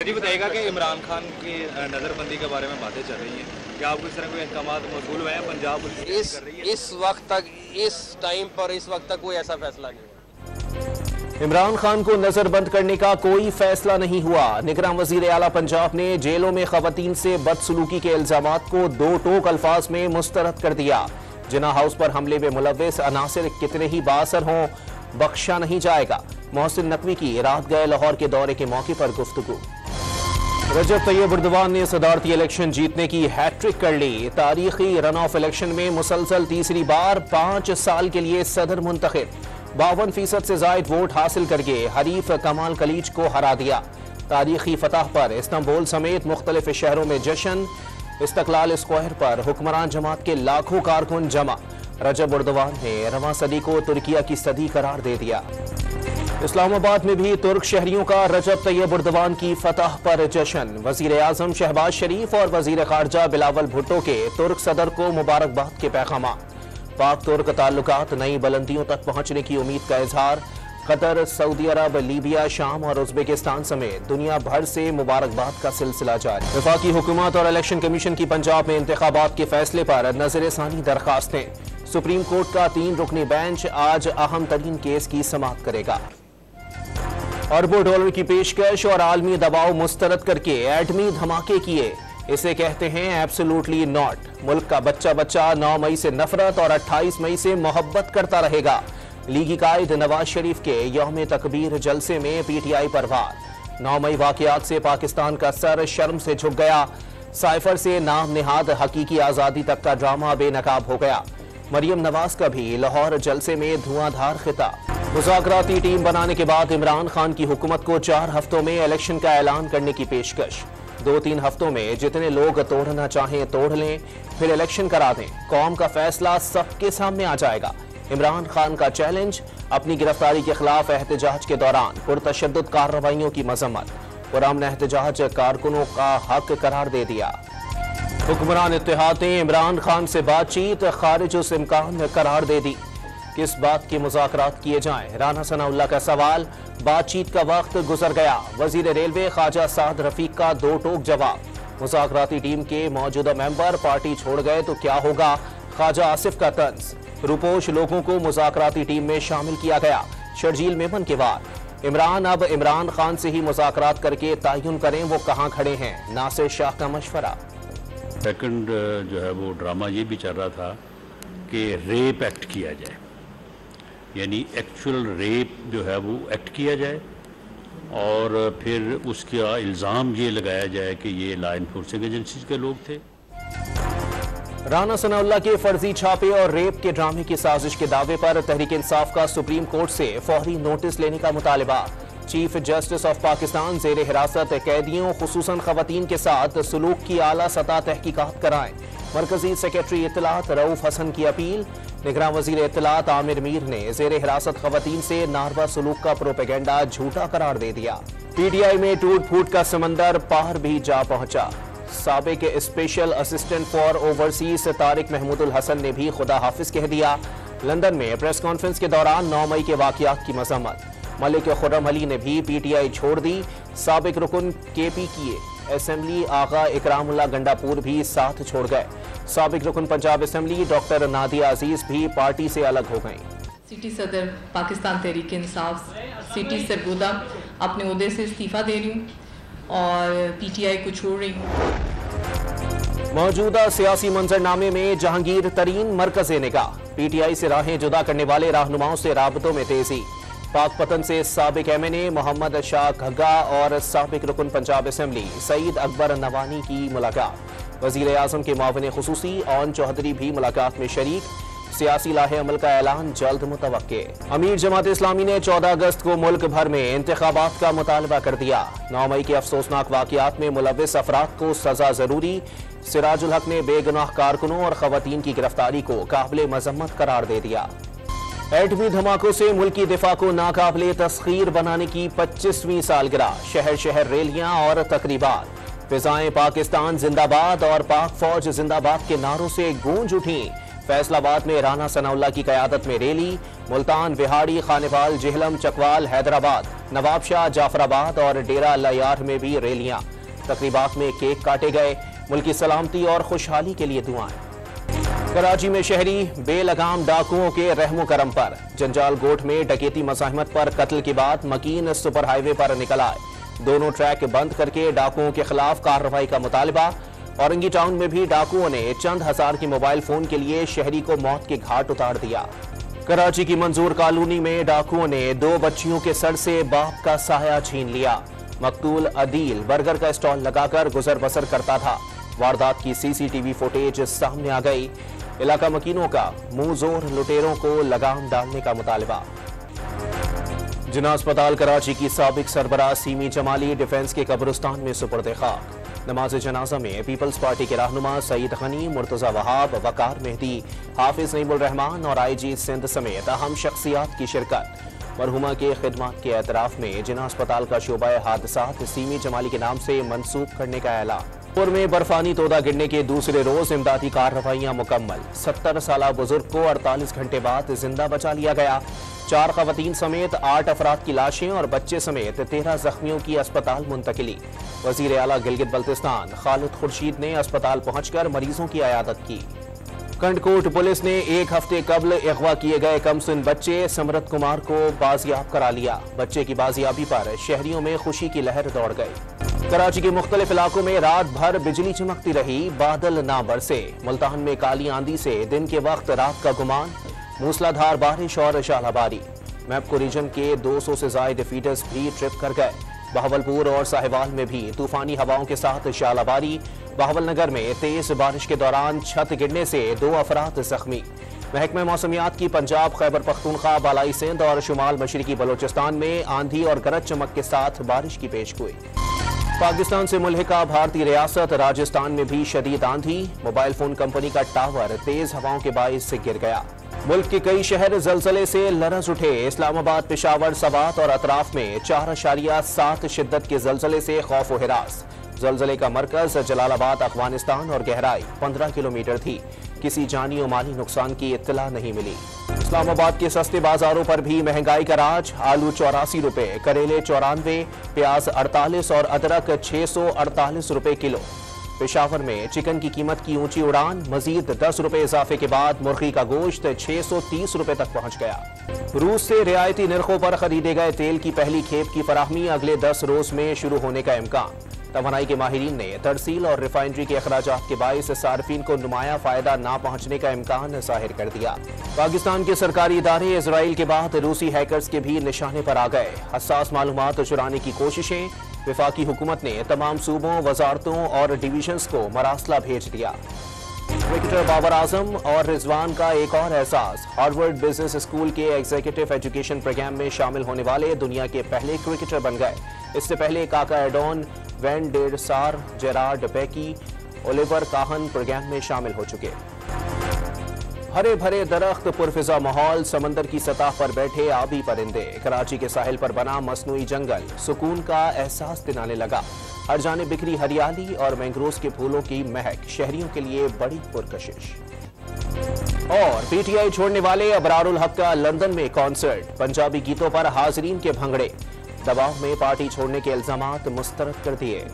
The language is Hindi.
जी बताइएगा कि इमरान खान की नज़रबंदी के बारे में बातें चल रही हैं, क्या आपको इस तरह कोई अहकाम मौसूल हुए हैं? पंजाब पुलिस कर रही है इस वक्त तक, इस टाइम पर, इस वक्त तक कोई ऐसा फैसला नहीं हुआ। इमरान खान को नजरबंद करने का कोई फैसला नहीं हुआ। निगरान वजीर आला पंजाब ने जेलों में खवातीन से बदसलूकी के इल्जामात को दो टोक अल्फाज में मुस्तरद कर दिया। जिना हाउस पर हमले में मुलव्विस अनासिर कितने ही बासर हों, बख्शा नहीं जाएगा। मोहसिन नकवी की रात गए लाहौर के दौरे के मौके पर गुफ्तगू। रजब तैयब एर्दोगान ने सदारती इलेक्शन जीतने की हैट्रिक कर ली। तारीखी रन ऑफ इलेक्शन में मुसलसल तीसरी बार 5 साल के लिए सदर मुंतखब। 52% से जायद वोट हासिल करके हरीफ कमाल कलीज को हरा दिया। तारीखी फतह पर इस्तांबुल समेत मुख्तलिफ शहरों में जश्न। इस्तकलाल स्क्वायर पर हुक्मरान जमात के लाखों कारकुन जमा। रजब एर्दोगान ने रवां सदी को तुर्किया की सदी करार दे दिया। इस्लामाबाद में भी तुर्क शहरियों का रजब तैयब एर्दोगान की फतह पर जश्न। वजीर आजम शहबाज शरीफ और वजीर खारजा बिलावल भुट्टो के तुर्क सदर को मुबारकबाद के पैगाम। पाक तुर्क ताल्लुकात नई बुलंदियों तक पहुंचने की उम्मीद का इजहार। कतर, सऊदी अरब, लीबिया, शाम और उज्बेकिस्तान समेत दुनिया भर से मुबारकबाद का सिलसिला जारी। वफाकी हुकूमत और इलेक्शन कमीशन की पंजाब में इंतखाबात के फैसले पर नजरसानी दरखास्तें। सुप्रीम कोर्ट का 3 रुकनी बेंच आज अहम तरीन केस की समाअत करेगा। अरबों डॉलर की पेशकश और आलमी दबाव मुस्तरद करके एटमी धमाके किए, इसे कहते हैं एब्सोल्युटली नॉट। मुल्क का बच्चा बच्चा 9 मई से नफरत और 28 मई से मोहब्बत करता रहेगा। लीगी कायद नवाज शरीफ के यौम तकबीर जलसे में पीटीआई पर वार। 9 मई वाकयात से पाकिस्तान का सर शर्म से झुक गया। साइफर से नाम निहाद हकीकी आज़ादी तक का ड्रामा बेनकाब हो गया। मरियम नवाज का भी लाहौर जलसे में धुआंधार खिताब। मुज़ाकराती टीम बनाने के बाद इमरान खान की हुकूमत को 4 हफ्तों में इलेक्शन का ऐलान करने की पेशकश। 2-3 हफ्तों में जितने लोग तोड़ना चाहें तोड़ लें, फिर इलेक्शन करा दें। कौम का फैसला सबके सामने आ जाएगा। इमरान खान का चैलेंज। अपनी गिरफ्तारी के खिलाफ एहतजाज के दौरान पुरतशद्दुद कार्रवाइयों की मजम्मत। पुरअमन एहतजाज कारकुनों का हक करार दे दिया। हुक्मरान इत्तेहाद ने इमरान खान से बातचीत खारिज उस इम्कान करार दे दी। किस बात के मुज़ाकरात किए जाएं? राना सनाउल्लाह का सवाल। बातचीत का वक्त गुजर गया। वजीर रेलवे ख्वाजा साद रफीक का 2 टोक जवाब। मुज़ाकराती टीम के मौजूदा मेंबर पार्टी छोड़ गए तो क्या होगा? ख्वाजा आसिफ का तंज। रुपोश लोगों को मुज़ाकराती टीम में शामिल किया गया। शर्जील मेमन के वार। इमरान अब इमरान खान से ही मुज़ाकरात करके तयन करें वो कहां खड़े हैं। नासिर शाह का मशवरा। सेकंड जो है वो ड्रामा ये भी चल रहा था कि रेप एक्ट किया जाए, यानी एक्चुअल रेप जो है वो एक्ट किया जाए और फिर उसका इल्ज़ाम ये लगाया जाए कि ये लॉ इन्फोर्सिंग एजेंसीज के लोग थे। राना सनाउल्लाह के फर्जी छापे और रेप के ड्रामे की साजिश के दावे पर तहरीक इंसाफ का सुप्रीम कोर्ट से फौरी नोटिस लेने का मुतालबा। चीफ जस्टिस ऑफ पाकिस्तान जेर हिरासत कैदियों खुसूसन खवातीन के साथ सलूक की आला सतह तहकीकात कराएं। मरकजी सेक्रेटरी इत्तलात रऊफ हसन की अपील। निगरान वजीर इत्तलात आमिर मीर ने जेर हिरासत खवातीन से नारवा सलूक का प्रोपेगेंडा झूठा करार दे दिया। पीटीआई में टूट फूट का समंदर पार भी जा पहुंचा। साबिक special assistant for overseas Tariq Mahmoodul Hasan ने भी खुदा हाफिज कह दिया। लंदन में प्रेस कॉन्फ्रेंस के दौरान 9 मई के वाकयात की मजम्मत। मलिक खुर्रम अली ने भी पीटीआई छोड़ दी। साबिक रुकन केपी किए असेंबली आगा इकरामुल्लाह गंडापुर भी साथ छोड़ गए। साबिक रुकन पंजाब असेंबली डॉक्टर नादिया अजीज भी पार्टी से अलग हो गई। सिटी सदर पाकिस्तान तहरीक इंसाफ सिटी सरगोदा अपने ओहदे से इस्तीफा दे रही हूँ और पीटीआई को छोड़ रही हूँ। मौजूदा सियासी मंजरनामे में जहांगीर तरीन मरकज़ निगाह। पीटीआई से राहें जुदा करने वाले रहनुमाओं से राबतों में तेजी। पाकपतन से साबिक एमएनए मोहम्मद शाह घग्गा और साबिक रुकन पंजाब असेंबली सईद अकबर नवानी की मुलाकात। वजीर आजम के मुआविन खुसूसी ओन चौधरी भी मुलाकात में शरीक। सियासी लाहे अमल का ऐलान जल्द मुतवक्के। अमीर जमात इस्लामी ने 14 अगस्त को मुल्क भर में इंतखाबात का मुतालबा कर दिया। 9 मई के अफसोसनाक वाकयात में मुलव्विस अफराद को सजा जरूरी। सिराजुल हक ने बेगुनाह कारकुनों और खवातीन की गिरफ्तारी को काबिल मजम्मत करार दे दिया। एटमी धमाकों से मुल्की दिफा को नाकाबिले तस्खीर बनाने की 25वीं सालगिरह। शहर शहर रैलियां और तकरीबात। फिजाएं पाकिस्तान जिंदाबाद और पाक फौज जिंदाबाद के नारों से गूंज उठी। फैसलाबाद में राना सनाउल्लाह की क़यादत में रैली, मुल्तान, विहाड़ी, खानेवाल, जेहलम, चकवाल, हैदराबाद, नवाबशाह, जाफराबाद और डेरा अल्लायार में भी रैलियां। तकरीबात में केक काटे गए। मुल्की सलामती और खुशहाली के लिए दुआएं। कराची में शहरी बेलगाम डाकुओं के रहमो करम पर। जंजाल गोट में डकैती मज़ाहमत पर कत्ल के बाद मकीन सुपर हाईवे पर निकल आए। दोनों ट्रैक बंद करके डाकुओं के खिलाफ कार्रवाई का मुतालबा। औरंगी टाउन में भी डाकुओं ने चंद हजार के मोबाइल फोन के लिए शहरी को मौत के घाट उतार दिया। कराची की मंजूर कॉलोनी में डाकुओं ने 2 बच्चियों के सर से बाप का साया छीन लिया। मकतूल अदील बर्गर का स्टॉल लगाकर गुजर बसर करता था। वारदात की सीसीटीवी फुटेज सामने आ गई। इलाका मकीनों का मुंह जोर लुटेरों को लगाम डालने का मुतालबा। जिना अस्पताल कराची की साबिक सरबराह सीमी जमाली डिफेंस के कब्रिस्तान में सुपुर्द खाक। नमाज जनाजा में पीपल्स पार्टी के रहनुमा सईद गनी, मुर्तजा वहाब, वकार मेहदी, हाफिज नईमुल रहमान और IG सिंध समेत अहम शख्सियात की शिरकत। मरहुमा के खिदमात के एतराफ में जिना अस्पताल का शोबा हादसात सीमी जमाली के नाम से मंसूब करने का ऐलान। पुर में बर्फानी तोदा गिरने के दूसरे रोज इमदादी कार्रवाइयां मुकम्मल। 70 साला बुजुर्ग को 48 घंटे बाद जिंदा बचा लिया गया। 4 खवातीन समेत 8 अफराद की लाशें और बच्चे समेत 13 जख्मियों की अस्पताल मुंतकिली। वजीर आला गिलगित बल्तिस्तान खालिद खुर्शीद ने अस्पताल पहुंचकर मरीजों की अयादत की। कंडकोट पुलिस ने 1 हफ्ते कबल अगवा किए गए कमसिन बच्चे समरत कुमार को बाजियाब करा लिया। बच्चे की बाजियाबी पर शहरियों में खुशी की लहर दौड़ गई। कराची के मुख्तलिफ इलाकों में रात भर बिजली चमकती रही, बादल ना बरसे। मुल्तान में काली आंधी से दिन के वक्त रात का गुमान, मूसलाधार बारिश और शालाबारी। मैपको रीजन के 200 से ज्यादा फीडर्स भी ट्रिप कर गए। बहावलपुर और साहिवाल में भी तूफानी हवाओं के साथ शालाबारी। बहावलनगर में तेज बारिश के दौरान छत गिरने से 2 अफराद जख्मी। महकमा मौसमियात की पंजाब, खैबर पख्तूनख्वा, बालाई सिंध और शुमाल मशरकी बलोचिस्तान में आंधी और गरज चमक के साथ बारिश की पेशगोई। पाकिस्तान से मुल्हिका भारतीय रियासत राजस्थान में भी शदीद आंधी। मोबाइल फोन कंपनी का टावर तेज हवाओं के बाइस से गिर गया। मुल्क के कई शहर जलजले से लरज उठे। इस्लामाबाद, पेशावर, सवात और अतराफ में 4.7 शिद्दत के जलजले से खौफ व हिरास। जलजले का मरकज जलालाबाद, अफगानिस्तान और गहराई 15 किलोमीटर थी। किसी जानी और माली नुकसान की इत्तला नहीं मिली। इस्लामाबाद के सस्ते बाजारों पर भी महंगाई का राज। आलू 84 रुपए, करेले 94, प्याज 48 और अदरक 648 रुपए किलो। पेशावर में चिकन की कीमत की ऊंची उड़ान। मजीद 10 रुपए इजाफे के बाद मुर्गी का गोश्त 630 रुपए तक पहुंच गया। रूस से रियायती निर्खों पर खरीदे गए तेल की पहली खेप की फराहमी अगले 10 रोज में शुरू होने का इम्कान। तवानाई के माहिरीन ने तरसील और रिफाइनरी के अखराजात के बाइस सार्फिन को नुमाया फायदा ना पहुंचने का इम्कान जाहिर कर दिया। पाकिस्तान के सरकारी इदारे इसराइल के बाद रूसी हैकर्स के भी निशाने पर आ गए। हसास मालूमात चुराने की कोशिशें। वफाकी हुकूमत ने तमाम सूबों, वजारतों और डिवीजन्स को मरासला भेज दिया। क्रिकेटर बाबर आजम और रिजवान का एक और एहसास। हार्वर्ड बिजनेस स्कूल के एग्जीक्यूटिव एजुकेशन प्रोग्राम में शामिल होने वाले दुनिया के पहले क्रिकेटर बन गए। इससे पहले काका एडोन, वैन डेर सार, जेरार्ड बेकी, ओलिवर काहन प्रोग्राम में शामिल हो चुके। हरे भरे दरख्त, पुरफिजा माहौल, समंदर की सतह पर बैठे आबी परिंदे। कराची के साहिल पर बना मसनूई जंगल सुकून का एहसास दिलाने लगा। हर जानिब बिखरी हरियाली और मैंग्रोव्स के फूलों की महक शहरियों के लिए बड़ी पुरकशिश। और PTI छोड़ने वाले अबरारुल हक का लंदन में कॉन्सर्ट। पंजाबी गीतों पर हाजरीन के भंगड़े। दबाव में पार्टी छोड़ने के इल्जामात मुस्तरद कर दिए।